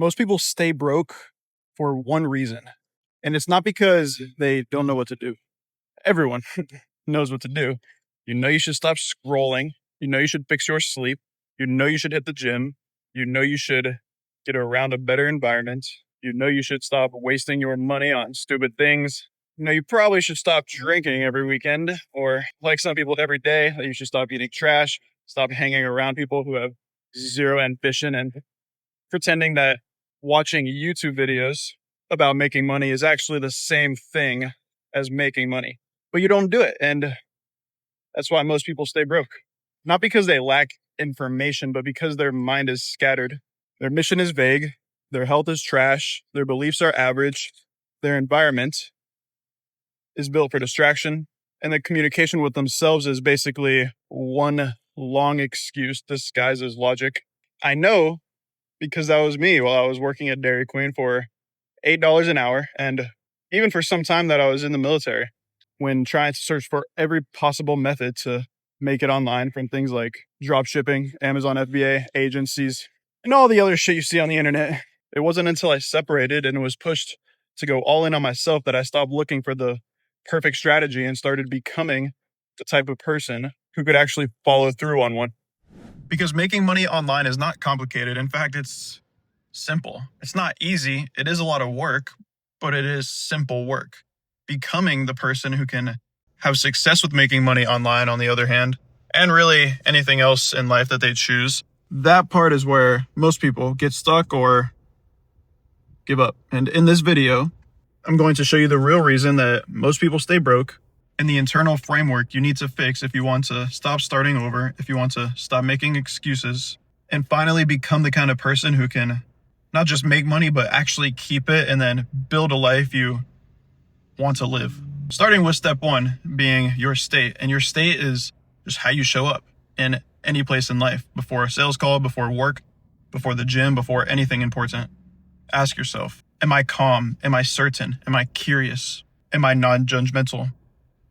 Most people stay broke for one reason, and it's not because they don't know what to do. Everyone knows what to do. You know you should stop scrolling. You know you should fix your sleep. You know you should hit the gym. You know you should get around a better environment. You know you should stop wasting your money on stupid things. You know you probably should stop drinking every weekend, or like some people every day, you should stop eating trash, stop hanging around people who have zero ambition and pretending that watching YouTube videos about making money is actually the same thing as making money. But you don't do it. And that's why most people stay broke. Not because they lack information, but because their mind is scattered. Their mission is vague. Their health is trash. Their beliefs are average. Their environment is built for distraction. And the communication with themselves is basically one long excuse disguised as logic. I know because that was me while I was working at Dairy Queen for $8 an hour. And even for some time that I was in the military, when trying to search for every possible method to make it online, from things like dropshipping, Amazon FBA, agencies, and all the other shit you see on the internet. It wasn't until I separated and was pushed to go all in on myself that I stopped looking for the perfect strategy and started becoming the type of person who could actually follow through on one. Because making money online is not complicated. In fact, it's simple. It's not easy. It is a lot of work, but it is simple work. Becoming the person who can have success with making money online, on the other hand, and really anything else in life that they choose, that part is where most people get stuck or give up. And in this video, I'm going to show you the real reason that most people stay broke and the internal framework you need to fix if you want to stop starting over, if you want to stop making excuses, and finally become the kind of person who can not just make money, but actually keep it and then build a life you want to live. Starting with step one being your state. And your state is just how you show up in any place in life. Before a sales call, before work, before the gym, before anything important. Ask yourself, am I calm? Am I certain? Am I curious? Am I non-judgmental?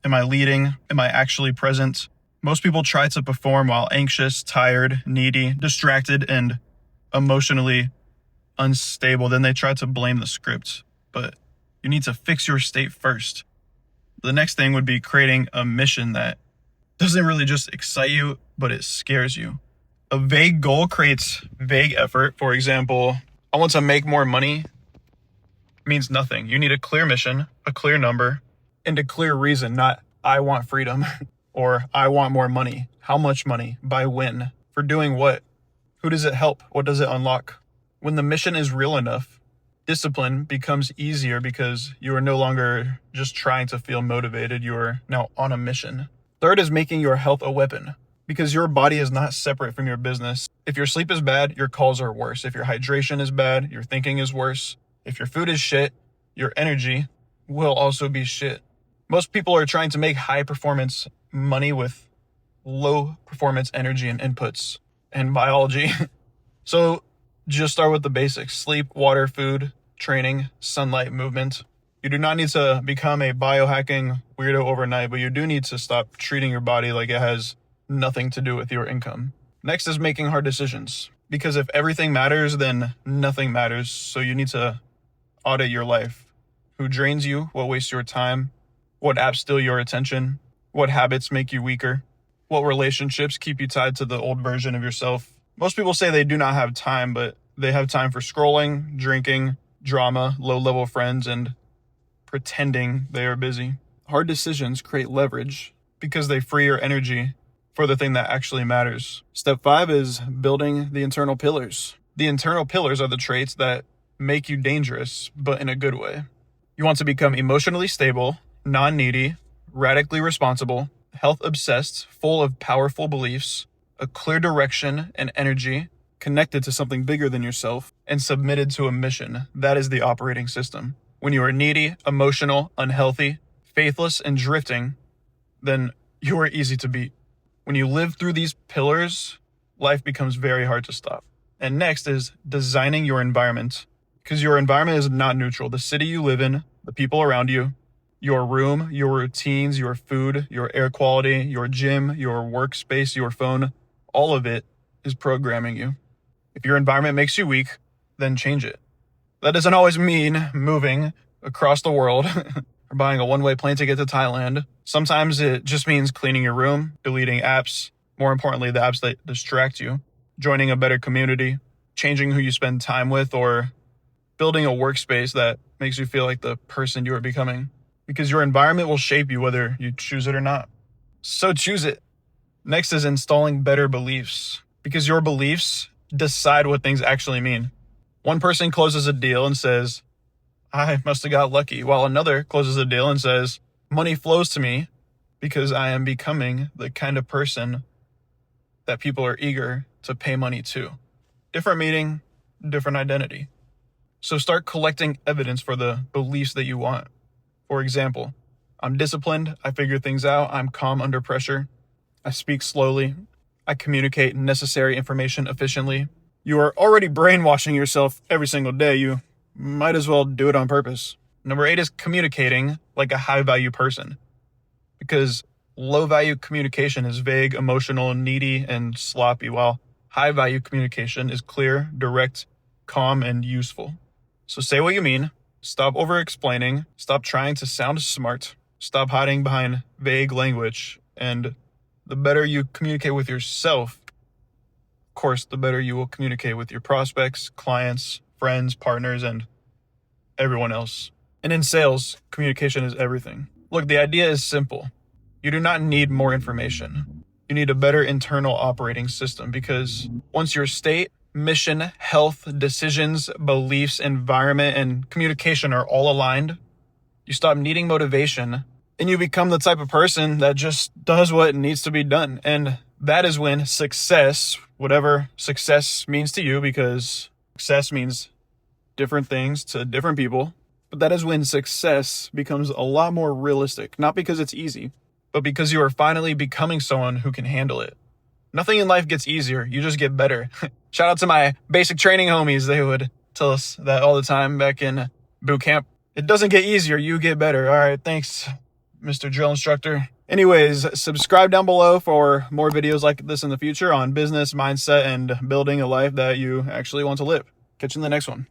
Am I leading? Am I actually present? Most people try to perform while anxious, tired, needy, distracted, and emotionally unstable. Then they try to blame the script. But you need to fix your state first. The next thing would be creating a mission that doesn't really just excite you, but it scares you. A vague goal creates vague effort. For example, I want to make more money means nothing. You need a clear mission, a clear number, and a clear reason, not I want freedom or I want more money. How much money? By when? For doing what? Who does it help? What does it unlock? When the mission is real enough, discipline becomes easier because you are no longer just trying to feel motivated. You are now on a mission. Third is making your health a weapon, because your body is not separate from your business. If your sleep is bad, your calls are worse. If your hydration is bad, your thinking is worse. If your food is shit, your energy will also be shit. Most people are trying to make high performance money with low performance energy and inputs and biology. So just start with the basics: sleep, water, food, training, sunlight, movement. You do not need to become a biohacking weirdo overnight, but you do need to stop treating your body like it has nothing to do with your income. Next is making hard decisions, because if everything matters, then nothing matters. So you need to audit your life. Who drains you? What wastes your time? What apps steal your attention? What habits make you weaker? What relationships keep you tied to the old version of yourself? Most people say they do not have time, but they have time for scrolling, drinking, drama, low-level friends, and pretending they are busy. Hard decisions create leverage because they free your energy for the thing that actually matters. Step 5 is building the internal pillars. The internal pillars are the traits that make you dangerous, but in a good way. You want to become emotionally stable, non-needy, radically responsible, health-obsessed, full of powerful beliefs, a clear direction and energy, connected to something bigger than yourself, and submitted to a mission. That is the operating system. When you are needy, emotional, unhealthy, faithless, and drifting, then you are easy to beat. When you live through these pillars, life becomes very hard to stop. And next is designing your environment, because your environment is not neutral. The city you live in, the people around you, your room, your routines, your food, your air quality, your gym, your workspace, your phone, all of it is programming you. If your environment makes you weak, then change it. That doesn't always mean moving across the world or buying a one-way plane ticket to Thailand. Sometimes it just means cleaning your room, deleting apps, more importantly, the apps that distract you, joining a better community, changing who you spend time with, or building a workspace that makes you feel like the person you are becoming. Because your environment will shape you whether you choose it or not. So choose it. Next is installing better beliefs, because your beliefs decide what things actually mean. One person closes a deal and says, I must have got lucky, while another closes a deal and says, money flows to me because I am becoming the kind of person that people are eager to pay money to. Different meaning, different identity. So start collecting evidence for the beliefs that you want. For example, I'm disciplined, I figure things out, I'm calm under pressure, I speak slowly, I communicate necessary information efficiently. You are already brainwashing yourself every single day. You might as well do it on purpose. Number 8 is communicating like a high-value person, because low-value communication is vague, emotional, needy, and sloppy, while high-value communication is clear, direct, calm, and useful. So say what you mean, stop over-explaining, stop trying to sound smart, stop hiding behind vague language, and the better you communicate with yourself, of course, the better you will communicate with your prospects, clients, friends, partners, and everyone else. And in sales, communication is everything. Look, the idea is simple. You do not need more information. You need a better internal operating system, because once your state, mission, health, decisions, beliefs, environment, and communication are all aligned, you stop needing motivation and you become the type of person that just does what needs to be done. And that is when success, whatever success means to you, because success means different things to different people, but that is when success becomes a lot more realistic, not because it's easy, but because you are finally becoming someone who can handle it. Nothing in life gets easier. You just get better. Shout out to my basic training homies. They would tell us that all the time back in boot camp. It doesn't get easier. You get better. All right. Thanks, Mr. Drill Instructor. Anyways, subscribe down below for more videos like this in the future on business, mindset, and building a life that you actually want to live. Catch you in the next one.